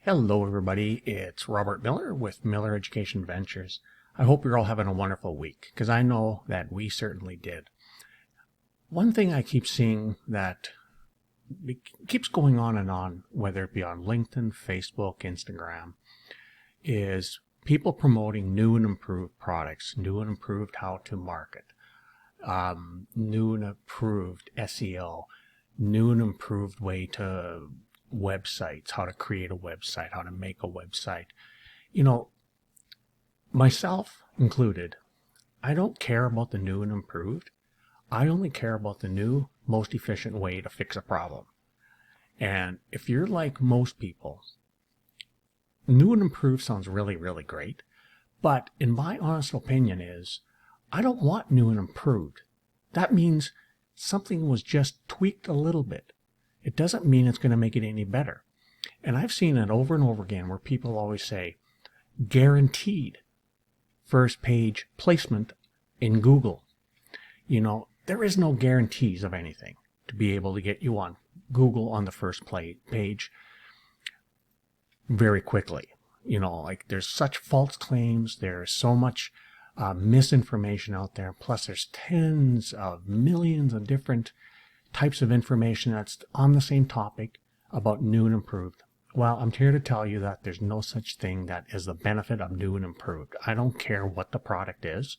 Hello everybody, it's Robert Miller with Miller Education Ventures. I hope you're all having a wonderful week, because I know that we certainly did. One thing I keep seeing that keeps going on and on, whether it be on LinkedIn, Facebook, Instagram, is people promoting new and improved products, new and improved how to market, new and improved SEO, new and improved way to websites, how to create a website, how to make a website. You know, myself included, I don't care about the new and improved. I only care about the new, most efficient way to fix a problem. And if you're like most people, new and improved sounds really, really great. But in my honest opinion is, I don't want new and improved. That means something was just tweaked a little bit. It doesn't mean it's going to make it any better. And I've seen it over and over again where people always say, guaranteed first page placement in Google. You know, there is no guarantees of anything to be able to get you on Google on the first page very quickly. You know, like there's such false claims, there's so much misinformation out there. Plus there's tens of millions of different types of information that's on the same topic about new and improved. Well, I'm here to tell you that there's no such thing that is the benefit of new and improved. I don't care what the product is.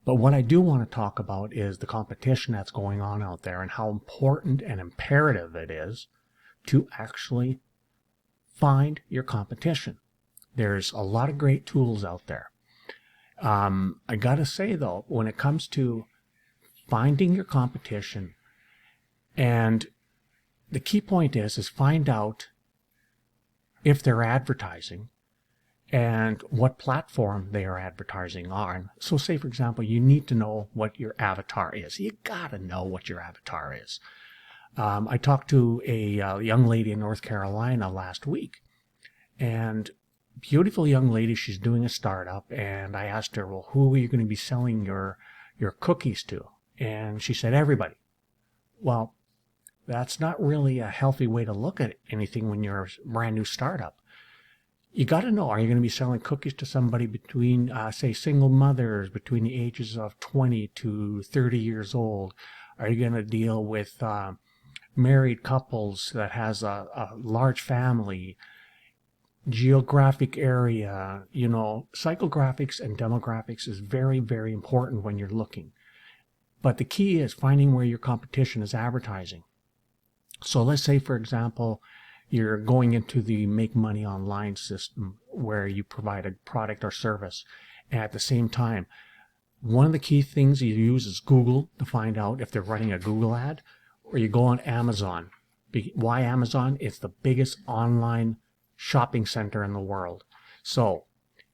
But what I do want to talk about is the competition that's going on out there and how important and imperative it is to actually find your competition. There's a lot of great tools out there. I got to say, though, when it comes to finding your competition, and the key point is find out if they're advertising and what platform they are advertising on. So say, for example, you need to know what your avatar is. You got to know what your avatar is. I talked to a young lady in North Carolina last week, and beautiful young lady, she's doing a startup, and I asked her, well, who are you going to be selling your cookies to? And she said, everybody. Well, that's not really a healthy way to look at anything when you're a brand new startup. You got to know, are you going to be selling cookies to somebody between, say, single mothers between the ages of 20 to 30 years old? Are you going to deal with married couples that has a large family, geographic area? You know, psychographics and demographics is very, very important when you're looking. But the key is finding where your competition is advertising. So let's say, for example, you're going into the make money online system where you provide a product or service. And at the same time, one of the key things you use is Google to find out if they're running a Google ad, or you go on Amazon. Why Amazon? It's the biggest online shopping center in the world. So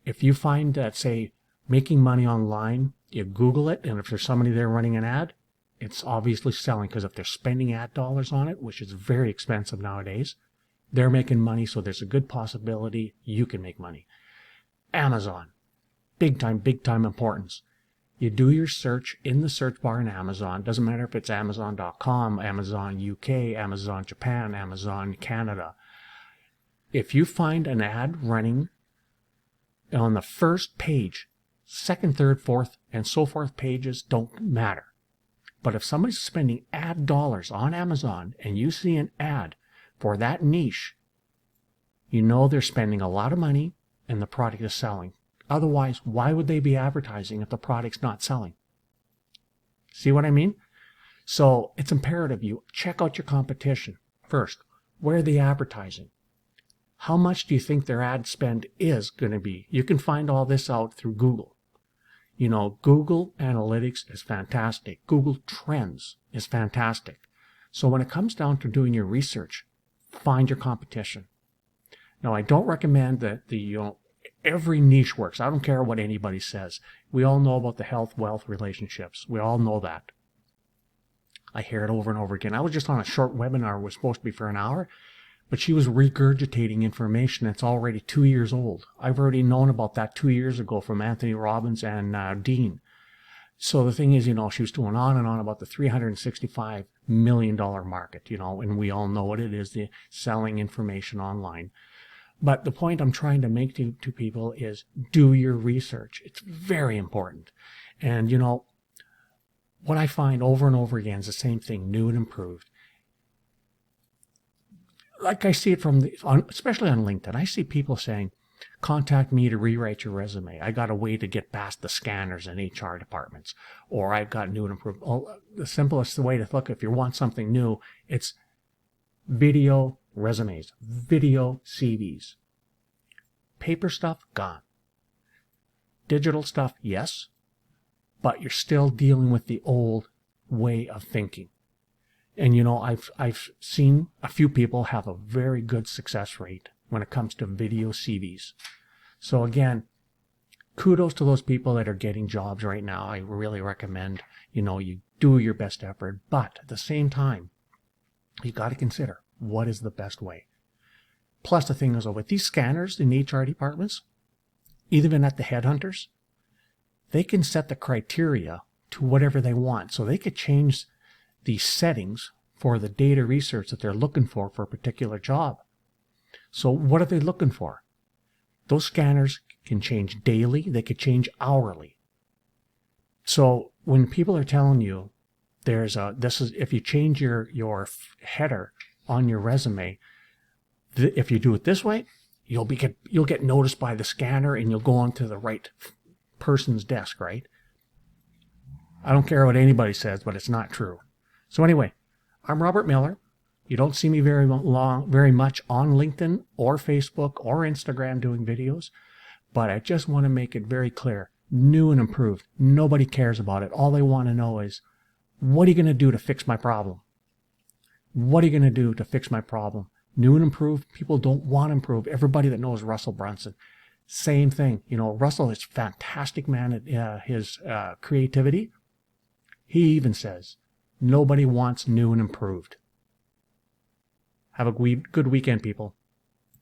if you find that, say, making money online, you Google it, and if there's somebody there running an ad, it's obviously selling, because if they're spending ad dollars on it, which is very expensive nowadays, they're making money, so there's a good possibility you can make money. Amazon, big time importance. You do your search in the search bar in Amazon. Doesn't matter if it's Amazon.com, Amazon UK, Amazon Japan, Amazon Canada. If you find an ad running on the first page, second, third, fourth, and so forth pages don't matter. But if somebody's spending ad dollars on Amazon and you see an ad for that niche, you know they're spending a lot of money and the product is selling. Otherwise, why would they be advertising if the product's not selling? See what I mean? So it's imperative you check out your competition first. Where are they advertising? How much do you think their ad spend is going to be? You can find all this out through Google. You know, Google Analytics is fantastic. Google Trends is fantastic. So when it comes down to doing your research, find your competition. Now, I don't recommend that every niche works. I don't care what anybody says. We all know about the health-wealth relationships. We all know that. I hear it over and over again. I was just on a short webinar. It was supposed to be for an hour, but she was regurgitating information that's already 2 years old. I've already known about that 2 years ago from Anthony Robbins and Dean. So the thing is, she was going on and on about the $365 million market, and we all know what it is, the selling information online. But the point I'm trying to make to people is do your research. It's very important. And, what I find over and over again is the same thing, new and improved. Like I see it especially on LinkedIn, I see people saying, contact me to rewrite your resume. I got a way to get past the scanners in HR departments. Or I've got new and improved. The simplest way to look, if you want something new, it's video resumes, video CVs. Paper stuff, gone. Digital stuff, yes, but you're still dealing with the old way of thinking. And I've seen a few people have a very good success rate when it comes to video CVs. So again, kudos to those people that are getting jobs right now. I really recommend, you do your best effort, but at the same time, you got to consider what is the best way. Plus the thing is, with these scanners in HR departments, even at the headhunters, they can set the criteria to whatever they want. So they could change the settings for the data research that they're looking for a particular job. So what are they looking for? Those scanners can change daily. They could change hourly. So when people are telling you if you change your header on your resume, if you do it this way, you'll get noticed by the scanner and you'll go onto the right person's desk, right? I don't care what anybody says, but it's not true. So anyway, I'm Robert Miller. You don't see me very much on LinkedIn or Facebook or Instagram doing videos, but I just want to make it very clear, new and improved. Nobody cares about it. All they want to know is, what are you going to do to fix my problem? What are you going to do to fix my problem? New and improved, people don't want to improve. Everybody that knows Russell Brunson, same thing. Russell is fantastic man at his creativity. He even says, nobody wants new and improved. Have a good weekend, people.